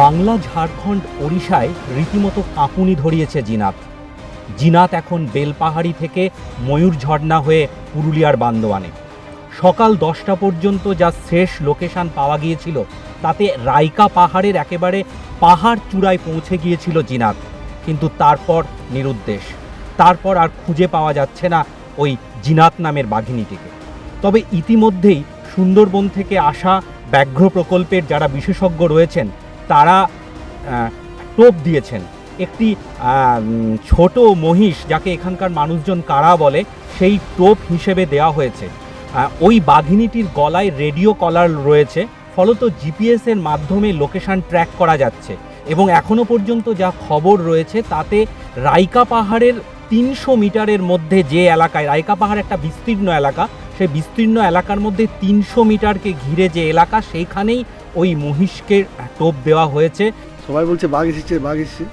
বাংলা, ঝাড়খণ্ড, ওড়িশায় রীতিমতো কাঁপুনি ধরিয়েছে জিনাত। জিনাত এখন বেলপাহাড়ি থেকে ময়ূর ঝর্ণা হয়ে পুরুলিয়ার বান্দোয়ানে। সকাল 10টা পর্যন্ত যা শেষ লোকেশন পাওয়া গিয়েছিল তাতে রাইকা পাহাড়ের একেবারে পাহাড় চূড়ায় পৌঁছে গিয়েছিল জিনাত, কিন্তু তারপর নিরুদ্দেশ। তারপর আর খুঁজে পাওয়া যাচ্ছে না ওই জিনাত নামের বাঘিনীটিকে। তবে ইতিমধ্যেই সুন্দরবন থেকে আসা ব্যাঘ্র প্রকল্পের যারা বিশেষজ্ঞ রয়েছেন তারা টোপ দিয়েছেন। একটি ছোট মহিষ, যাকে এখানকার মানুষজন কারা বলে, সেই টোপ হিসেবে দেওয়া হয়েছে। ওই বাঘিনীটির গলায় রেডিও কলার রয়েছে, ফলত জিপিএসের মাধ্যমে লোকেশন ট্র্যাক করা যাচ্ছে। এবং এখনও পর্যন্ত যা খবর রয়েছে তাতে রাইকা পাহাড়ের 300 মিটারের মধ্যে যে এলাকায়, রাইকা পাহাড় একটা বিস্তীর্ণ এলাকা, সেই বিস্তীর্ণ এলাকার মধ্যে 300 মিটারকে ঘিরে যে এলাকা, সেইখানেই ওই মহিষকে টোপ দেওয়া হয়েছে। সবাই বলছে বাঘ এসেছে, বাঘ এসেছে।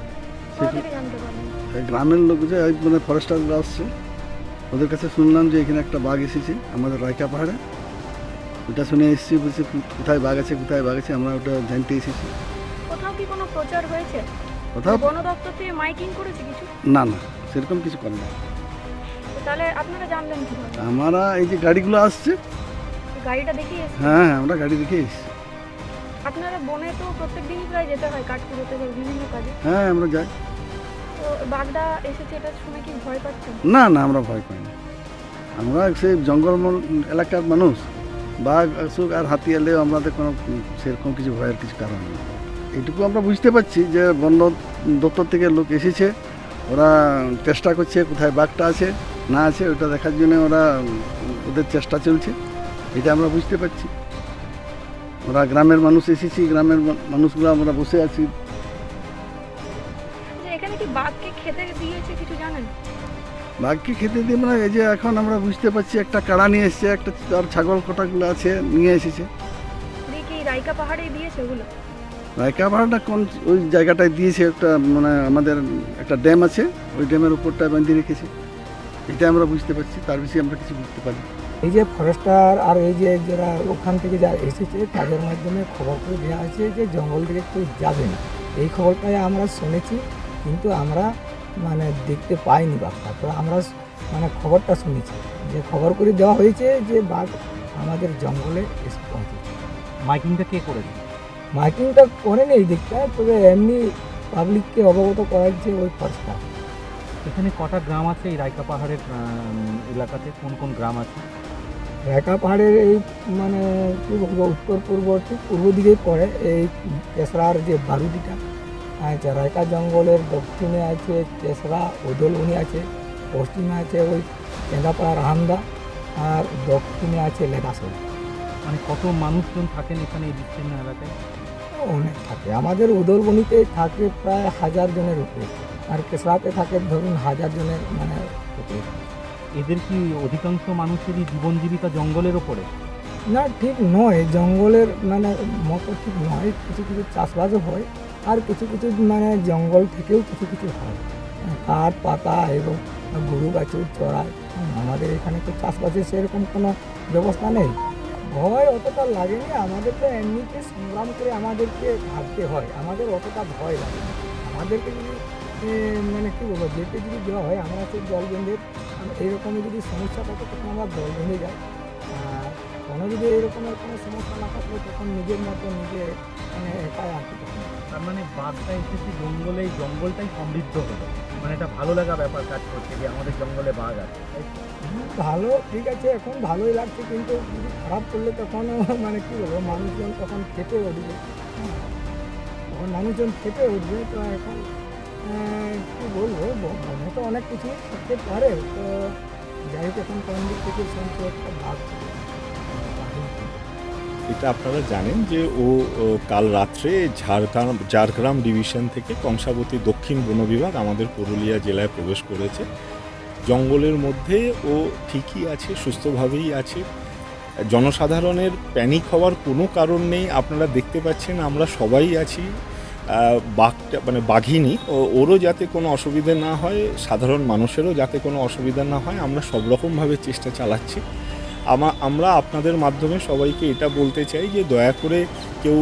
গ্রামের লোক যে মানে ফরেস্টাররা আসছে, ওদের কাছে শুনলাম যে এখানে একটা বাঘ এসেছে আমাদের রাইকা পাহাড়ে। ওটা শুনে এসেছি, বলছে কোথায় বাঘ আছে, কোথায় বাঘ আছে, আমরা ওটা জানতে এসেছি। কোথাও কি কোনো প্রচার হয়েছে? কোথাও বন দপ্তর থেকে মাইকিং করেছে কিছু? না না, সেরকম কিছু করে না। তাহলে আপনারা জানলেন কিভাবে? আমরা এই যে গাড়িগুলো আসছে, গাড়িটা দেখিয়ে এসেছেন? হ্যাঁ আমরা গাড়ি দেখে এসেছি। আপনারা বনে তো প্রত্যেক দিনই প্রায় যেতে হয় কাঠ কুড়োতে বা বিভিন্ন কাজে, হ্যাঁ আমরা যাই। তো বাঘটা এসেছে এটা শুনে কি ভয় পাচ্ছেন? না না, আমরা ভয় পাই না। আমরা সেই জঙ্গল এলাকার মানুষ, বাঘ আসুক আর হাতি এলেও আমাদের কোনো সেরকম কিছু ভয়ের কিছু কারণ নেই। এইটুকু আমরা বুঝতে পারছি যে বন দপ্তর থেকে লোক এসেছে, ওরা চেষ্টা করছে কোথায় বাঘটা আছে না আছে ওটা দেখার জন্য ওরা ওদের চেষ্টা চলছে, এটা আমরা বুঝতে পারছি। ওরা গ্রামের মানুষ এসেছি, গ্রামের মানুষগুলো আমরা বসে আছি। যে এখানে কি বাঘকে খেতে দিয়েছে কিছু জানেন? বাঘকে খেতে দিয়ে মানে এই যে এখন আমরা বুঝতে পারছি একটা কাড়া নিয়ে এসেছে, একটা আর ছাগল কটাগুলো আছে নিয়ে এসেছে। দিয়ে কি রাইকা পাহাড়েই দিয়েছে ওগুলো? রাইকা পাহাড়টা কোন ওই জায়গাটায় দিয়েছে, একটা মানে আমাদের একটা ড্যাম আছে, ওই ড্যামের উপরটায় বাঁধিয়ে রেখেছে, এটা আমরা বুঝতে পারছি, তার বেশি আমরা কিছু বুঝতে পারি। এই যে ফরেস্টার আর এই যে যারা ওখান থেকে যারা এসেছে তাদের মাধ্যমে খবর করে দেওয়া আছে যে জঙ্গল থেকে কেউ যাবে না। এই খবরটাই আমরা শুনেছি, কিন্তু আমরা মানে দেখতে পাইনি বাঘটা। তো আমরা মানে খবরটা শুনেছি, যে খবর করে দেওয়া হয়েছে যে বাঘ আমাদের জঙ্গলে এসে পৌঁছেছে। মাইকিংটা কে করেছে? মাইকিংটা করেনি এই দিকটা, তবে এমনি পাবলিককে অবগত করাচ্ছে ওই ফরেস্টার। এখানে কটা গ্রাম আছে এই রাইকা পাহাড়ের এলাকাতে? কোন কোন গ্রাম আছে? রাইকা পাহাড়ের এই মানে কী বলবো, উত্তর পূর্ব ঠিক পূর্ব দিকেই পড়ে এই তেসরার যে বারুদিটা আছে। রাইকা জঙ্গলের দক্ষিণে আছে তেসরা, ওদলবনি আছে, পশ্চিমে আছে ওই কেন্দাপাড়া রাহান্দা, আর দক্ষিণে আছে লেদাসল। মানে কত মানুষজন থাকেন এখানে এই বিস্তীর্ণ এলাকায়? অনেক থাকে। আমাদের উদলবনিতে থাকে প্রায় 1000 জনের উপরে, আর কেসরাতে থাকে ধরুন 1000 জনের মানে উপরে। এদের কি অধিকাংশ মানুষেরই জীবন জীবিকা জঙ্গলের ওপরে? না, ঠিক নয়, জঙ্গলের মানে মতো ঠিক নয়। কিছু কিছু চাষবাসও হয়, আর কিছু কিছু মানে জঙ্গল থেকেও কিছু কিছু হয়, কাঠ পাতা এবং গরু বাছুর চড়ায়। আমাদের এখানে তো চাষবাসের সেরকম কোনো ব্যবস্থা নেই। ভয় অতটা লাগেনি, আমাদের তো এমনিতে সংগ্রাম করে আমাদেরকে ভাবতে হয়, আমাদের অতটা ভয় লাগে না। আমাদেরকে যদি মানে কী বলবো, যেতে যদি দেওয়া হয় আমরা সেই জল বেঁধে এইরকমের যদি সমস্যা থাকে তখন আমরা জল বেঁধে যাই। আর কোনো যদি এরকমের কোনো সমস্যা না থাকলে তখন নিজের মতো নিজে মানে একাই আর কি। তার মানে বাঘটা এসেছে জঙ্গলে, এই জঙ্গলটাই সমৃদ্ধ হলো, মানে এটা ভালো লাগা ব্যাপার কাজ করছে যে আমাদের জঙ্গলে বাঘ আছে। ভালো, ঠিক আছে, এখন ভালোই লাগছে, কিন্তু যদি খারাপ করলে তখনও মানে কী বলবো, মানুষজন তখন খেপে উঠবে। তখন মানুষজন খেপে উঠবে। তো এখন কী বলবো, মনে তো অনেক কিছুই থাকতে পারে। তো যাই হোক, এখন কোন দিক থেকে শুনছি একটা ভাগ। এটা আপনারা জানেন যে ও কাল রাত্রে ঝাড়গ্রাম ডিভিশন থেকে কংসাবতী দক্ষিণ বন বিভাগ আমাদের পুরুলিয়া জেলায় প্রবেশ করেছে। জঙ্গলের মধ্যে ও ঠিকই আছে, সুস্থভাবেই আছে। জনসাধারণের প্যানিক হওয়ার কোনো কারণ নেই। আপনারা দেখতে পাচ্ছেন আমরা সবাই আছি। বাঘটা মানে বাঘিনী ওরও যাতে কোনো অসুবিধা না হয়, সাধারণ মানুষেরও যাতে কোনো অসুবিধা না হয়, আমরা সব রকমভাবে চেষ্টা চালাচ্ছি। আমরা আপনাদের মাধ্যমে সবাইকে এটা বলতে চাই যে দয়া করে কেউ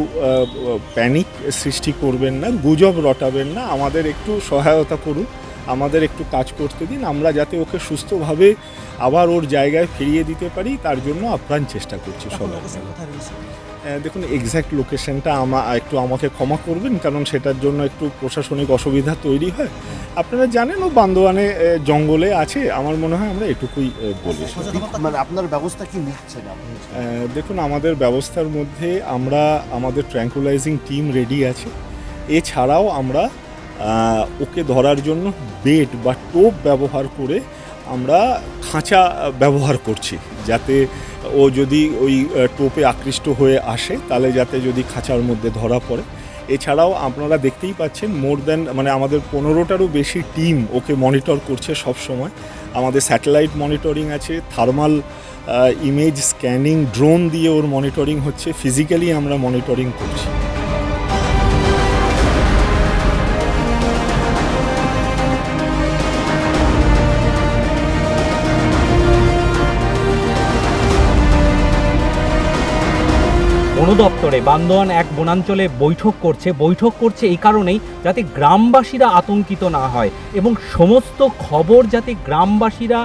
প্যানিক সৃষ্টি করবেন না, গুজব রটাবেন না, আমাদের একটু সহায়তা করুন, আমাদের একটু কাজ করতে দিন, আমরা যাতে ওকে সুস্থভাবে আবার ওর জায়গায় ফিরিয়ে দিতে পারি তার জন্য আপ্রাণ চেষ্টা করছি সবাই। দেখুন এক্স্যাক্ট লোকেশনটা একটু আমাকে ক্ষমা করবেন, কারণ সেটার জন্য একটু প্রশাসনিক অসুবিধা তৈরি হয়। আপনারা জানেন ও বান্দোয়ানে জঙ্গলে আছে, আমার মনে হয় আমরা এটুকুই বলি। মানে আপনার ব্যবস্থা কি নিচ্ছেন আপনি? দেখুন আমাদের ব্যবস্থার মধ্যে আমাদের ট্র্যাঙ্কুলাইজিং টিম রেডি আছে, এছাড়াও আমরা ওকে ধরার জন্য বেট বা টোপ ব্যবহার করে আমরা খাঁচা ব্যবহার করছি, যাতে ও যদি ওই টোপে আকৃষ্ট হয়ে আসে তাহলে যাতে যদি খাঁচার মধ্যে ধরা পড়ে। এছাড়াও আপনারা দেখতেই পাচ্ছেন মানে আমাদের 15টারও বেশি টিম ওকে মনিটর করছে সব সময়। আমাদের স্যাটেলাইট মনিটরিং আছে, থার্মাল ইমেজ স্ক্যানিং, ড্রোন দিয়ে ওর মনিটরিং হচ্ছে, ফিজিক্যালি আমরা মনিটরিং করছি। বন দপ্তরে বান্দোয়ান এক বনাঞ্চলে বৈঠক করছে এই কারণেই যাতে গ্রামবাসীরা আতঙ্কিত না হয় এবং সমস্ত খবর যাতে গ্রামবাসীরা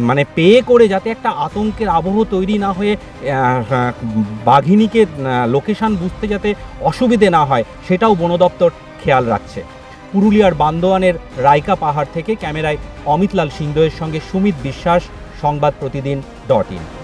মানে পেয়ে করে যাতে একটা আতঙ্কের আবহ তৈরি না হয়ে বাঘিনীকে লোকেশন বুঝতে যাতে অসুবিধে না হয় সেটাও বন দপ্তর খেয়াল রাখছে। পুরুলিয়ার বান্দোয়ানের রাইকা পাহাড় থেকে ক্যামেরায় অমিতলাল সিংদেওয়ের সঙ্গে সুমিত বিশ্বাস, সংবাদ প্রতিদিন .in।